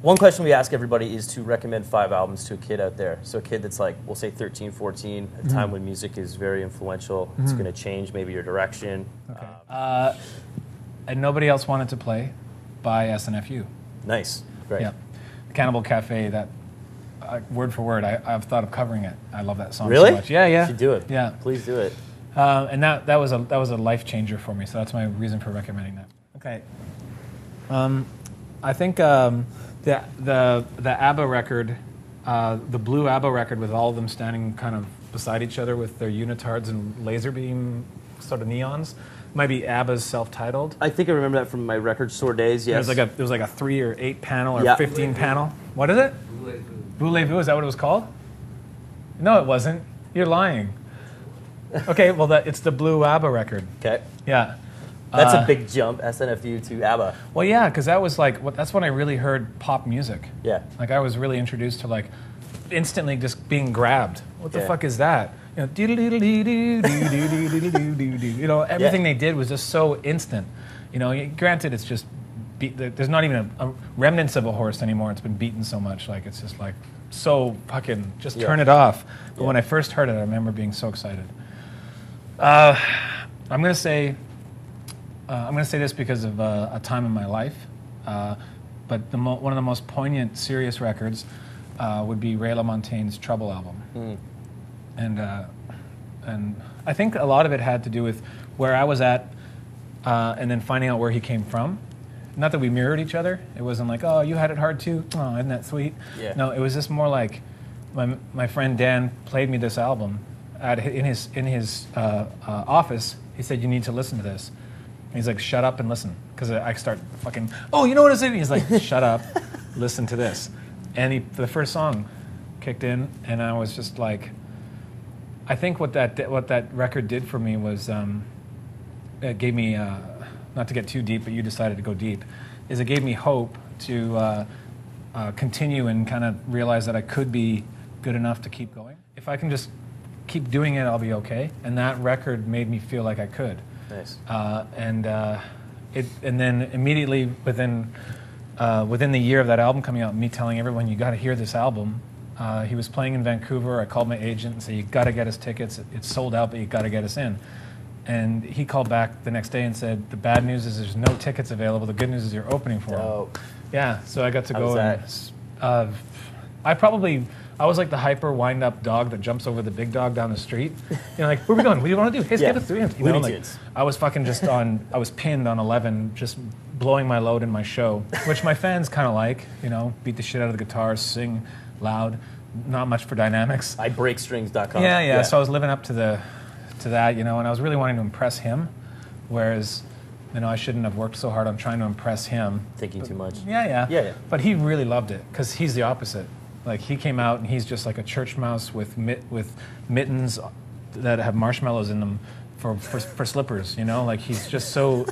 One question we ask everybody is to recommend 5 albums to a kid out there. So a kid that's like, we'll say 13, 14, a time when music is very influential. It's going to change maybe your direction. Okay. And Nobody Else Wanted to Play by SNFU. Nice. Great. Yeah. Cannibal Cafe, that word for word, I've thought of covering it. I love that song Really? so much. Yeah. You should do it. Yeah. Please do it. And that was a life changer for me, so that's my reason for recommending that. Okay. I think the ABBA record, the blue ABBA record with all of them standing kind of beside each other with their unitards and laser beam sort of neons, might be ABBA's self-titled. I think I remember that from my record store days, yes. There was like a 3 or 8 panel or 15 panel. What is it? Voulez-vous, is that what it was called? No, it wasn't. You're lying. Okay, well, it's the blue ABBA record. Okay. Yeah. That's a big jump, SNFU to ABBA. Well, yeah, because that was that's when I really heard pop music. Yeah. Like I was really introduced to instantly just being grabbed. What the fuck is that? You know, everything they did was just so instant. You know, granted, it's just there's not even a remnants of a horse anymore. It's been beaten so much, it's just so fucking just turn it off. But when I first heard it, I remember being so excited. I'm gonna say this because of a time in my life, but one of the most poignant, serious records would be Ray LaMontagne's Trouble album, and I think a lot of it had to do with where I was at, and then finding out where he came from. Not that we mirrored each other. It wasn't like, oh, you had it hard too. Oh, isn't that sweet? Yeah. No, it was just more like my friend Dan played me this album in his office. He said, you need to listen to this. And he's like, shut up and listen. Because I start fucking, oh, you know what it's in? He's like, shut up, listen to this. And the first song kicked in, and I was just like, I think what that record did for me was, it gave me, not to get too deep, but you decided to go deep, is it gave me hope to continue and kind of realize that I could be good enough to keep going. If I can just keep doing it, I'll be okay. And that record made me feel like I could. Nice. And then immediately within the year of that album coming out, me telling everyone, you got to hear this album. He was playing in Vancouver. I called my agent and said, you got to get us tickets. It's sold out, but you got to get us in. And he called back the next day and said, the bad news is there's no tickets available. The good news is you're opening for him. Yeah, so I got to go. And I was like the hyper wind-up dog that jumps over the big dog down the street. You know, like, where are we going? What do you want to do? Hey, skip it 3 hands. You know, like, I was fucking I was pinned on 11, just blowing my load in my show, which my fans kind of like, you know, beat the shit out of the guitars, sing loud, not much for dynamics. iBreakstrings.com. Yeah, so I was living up to that, you know, and I was really wanting to impress him, whereas, you know, I shouldn't have worked so hard on trying to impress him. Thinking too much. Yeah. But he really loved it, because he's the opposite. Like, he came out and he's just like a church mouse with mittens that have marshmallows in them for slippers, you know? Like, he's so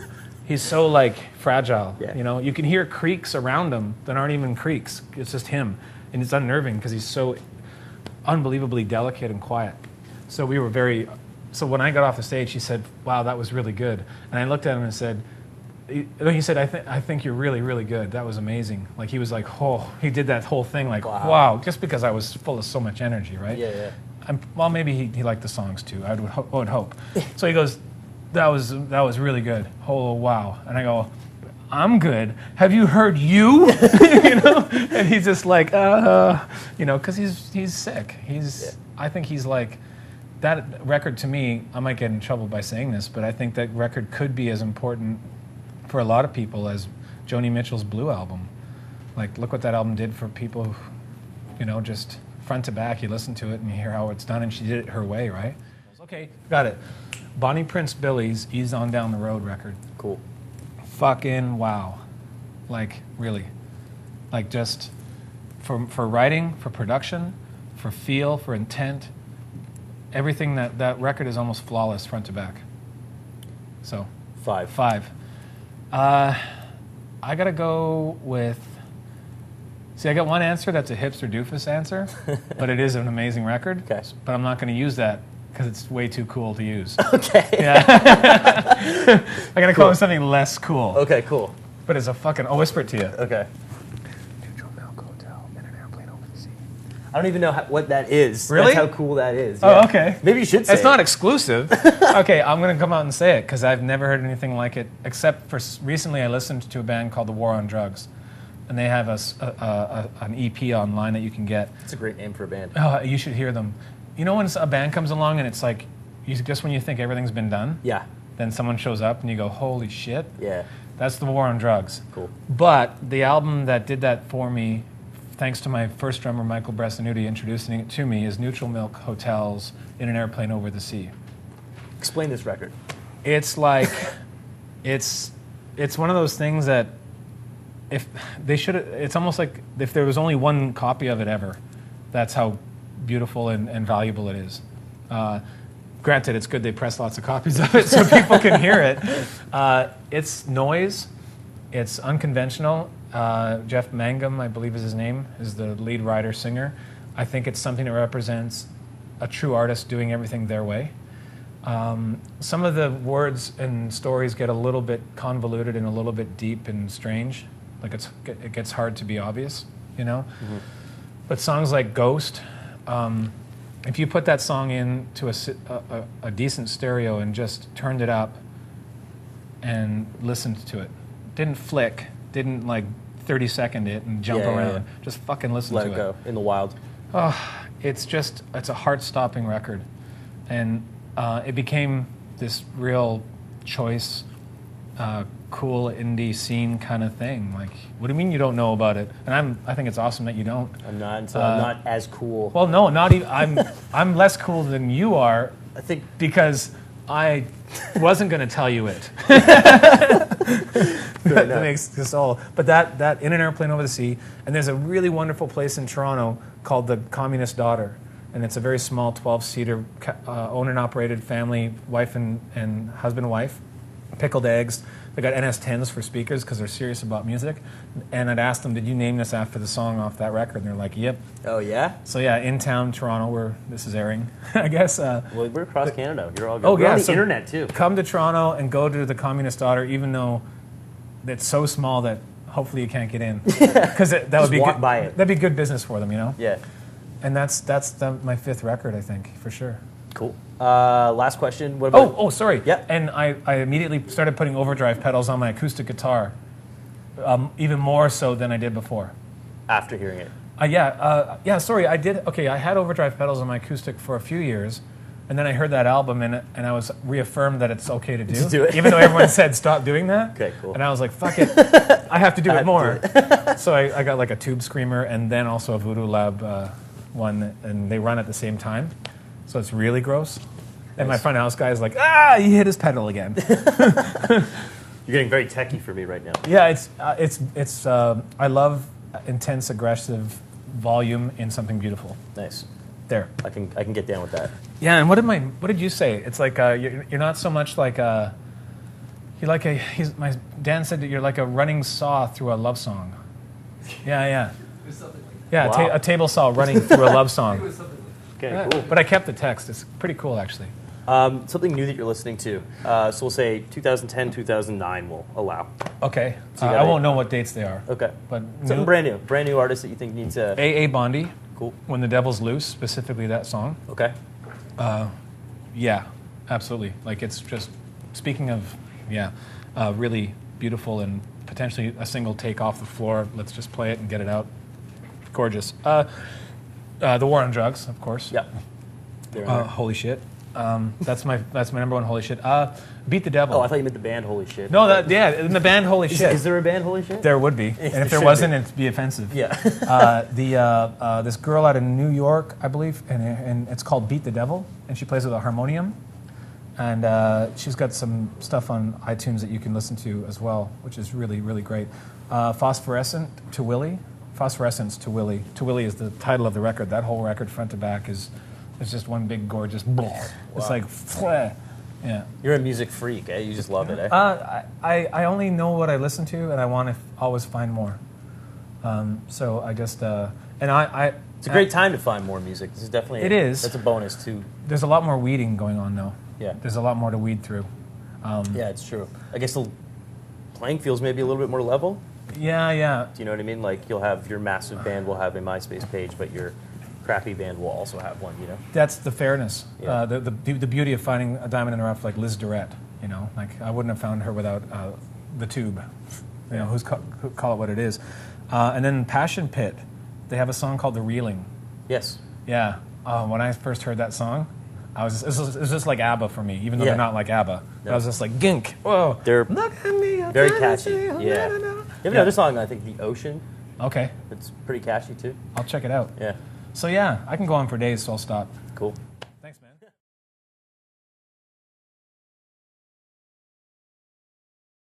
like fragile, you know? You can hear creaks around him that aren't even creaks. It's just him. And it's unnerving because he's so unbelievably delicate and quiet. So when I got off the stage, he said, wow, that was really good. And I looked at him and said, he said, I think you're really, really good. That was amazing. Like, he was like, oh, he did that whole thing like, wow, just because I was full of so much energy, right? Yeah. Well, maybe he liked the songs too, I would hope. So he goes, that was really good. Oh, wow. And I go, I'm good. Have you heard you? You know? And he's just like, you know, because he's sick. I think he's like, that record to me, I might get in trouble by saying this, but I think that record could be as important for a lot of people as Joni Mitchell's Blue album. Like, look what that album did for people, you know, just front to back. You listen to it and you hear how it's done, and she did it her way, right? Okay, got it. Bonnie Prince Billy's Ease On Down the Road record. Cool. Fucking wow. Like, really. Like, just for writing, for production, for feel, for intent, everything, that record is almost flawless front to back. So 5. I gotta go with. See, I got one answer that's a hipster doofus answer, but it is an amazing record. Okay. But I'm not going to use that because it's way too cool to use. Okay. Yeah. I gotta call it something less cool. Okay, cool. But it's a fucking. I'll whisper it to you. Okay. Neutral I don't even know what that is. Really? That's how cool that is. Oh, okay. Maybe you should say It's not exclusive. Okay, I'm going to come out and say it because I've never heard anything like it, except for recently I listened to a band called The War on Drugs, and they have an EP online that you can get. It's a great name for a band. Oh, you should hear them. You know when a band comes along and it's like, just when you think everything's been done, Yeah. then someone shows up and you go, holy shit. Yeah. That's The War on Drugs. Cool. But the album that did that for me, thanks to my first drummer, Michael Bressanuti, introducing it to me, is Neutral Milk Hotels in an Airplane Over the Sea. Explain this record. It's like, it's one of those things that if they should, it's almost like if there was only one copy of it ever, that's how beautiful and valuable it is. Granted, it's good they press lots of copies of it so people can hear it. It's noise. It's unconventional. Jeff Mangum, I believe is his name, is the lead writer-singer. I think it's something that represents a true artist doing everything their way. Some of the words and stories get a little bit convoluted and a little bit deep and strange. Like it gets hard to be obvious, you know? Mm-hmm. But songs like Ghost, if you put that song into a decent stereo and just turned it up and listened to it, didn't flick, didn't like 30-second it and jump around, just fucking listen to it. Let it go in the wild. Oh, it's a heart-stopping record. And it became this real choice, cool indie scene kind of thing. Like, what do you mean you don't know about it? And I think it's awesome that you don't. I'm not as cool. Well, no, not even. I'm less cool than you are. I think because I wasn't going to tell you it. That makes us all. But that In an Airplane Over the Sea, and there's a really wonderful place in Toronto called the Communist Daughter, and it's a very small 12-seater owned and operated family, wife and husband and wife, pickled eggs. They got NS10s for speakers because they're serious about music. And I'd asked them, did you name this after the song off that record? And they're like, yep. Oh, yeah? So, yeah, in town, Toronto, where this is airing, I guess. Well, we're across Canada. You're all good. Oh, we're yeah, on the internet, too. Come to Toronto and go to the Communist Daughter, even though it's so small that hopefully you can't get in. Because that would be walk by it. That'd be good business for them, you know? Yeah. And that's my fifth record, I think, for sure. Cool. Last question. What about? Oh, sorry. Yeah. And I immediately started putting overdrive pedals on my acoustic guitar, even more so than I did before. After hearing it. Sorry, I did. Okay, I had overdrive pedals on my acoustic for a few years, and then I heard that album, and I was reaffirmed that it's okay to do. To do it. Even though everyone said stop doing that. Okay, cool. And I was like, fuck it, I have to do it more. So I got like a Tube Screamer and then also a Voodoo Lab one, and they run at the same time. So it's really gross. And my front house guy is like, he hit his pedal again. You're getting very techie for me right now. Yeah, it's. I love intense, aggressive volume in something beautiful. Nice. There. I can get down with that. Yeah, and what did you say? It's like you're not so much like you're like my Dan said that you're like a running saw through a love song. Yeah. Yeah, Wow. a table saw running through a love song. Okay, cool. But I kept the text. It's pretty cool, actually. Something new that you're listening to. So we'll say 2010, 2009 we'll allow. Okay. So you I got won't know what dates they are. Okay. But Something brand new artist that you think needs a... A.A. Bondi. Cool. When the Devil's Loose, specifically that song. Okay. Yeah, absolutely. Like it's just, speaking of, really beautiful and potentially a single take off the floor. Let's just play it and get it out. Gorgeous. The War on Drugs, of course. Yeah. Holy shit. That's my number one holy shit. Beat the Devil. Oh, I thought you meant the band Holy Shit. No, in the band Holy Shit. Is there a band Holy Shit? There would be. And if there wasn't, it'd be offensive. Yeah. This girl out of New York, I believe, and it's called Beat the Devil, and she plays with a harmonium. And she's got some stuff on iTunes that you can listen to as well, which is really, really great. Phosphorescence to Willie To Willie is the title of the record. That whole record, front to back, is just one big gorgeous. Wow. It's like, yeah. You're a music freak, eh? You just love it, eh? I only know what I listen to, and I want to always find more. So I just It's a great time to find more music. This is definitely it is. That's a bonus too. There's a lot more weeding going on though. Yeah. There's a lot more to weed through. Yeah, it's true. I guess the playing feels maybe a little bit more level. Yeah. Do you know what I mean? Like you'll have your massive band will have a MySpace page, but your crappy band will also have one, you know? That's the fairness. Yeah. The beauty of finding a diamond in the rough like Liz Durrett, you know? Like, I wouldn't have found her without the Tube. You know, who call it what it is. And then Passion Pit, they have a song called The Reeling. Yes. Yeah. When I first heard that song, it was just like ABBA for me, even though they're not like ABBA. No. I was just like, gink, whoa. They're look at me, very catchy. Yeah. You have another song, I think, The Ocean. Okay. It's pretty catchy, too. I'll check it out. Yeah. So, yeah, I can go on for days, so I'll stop. Cool.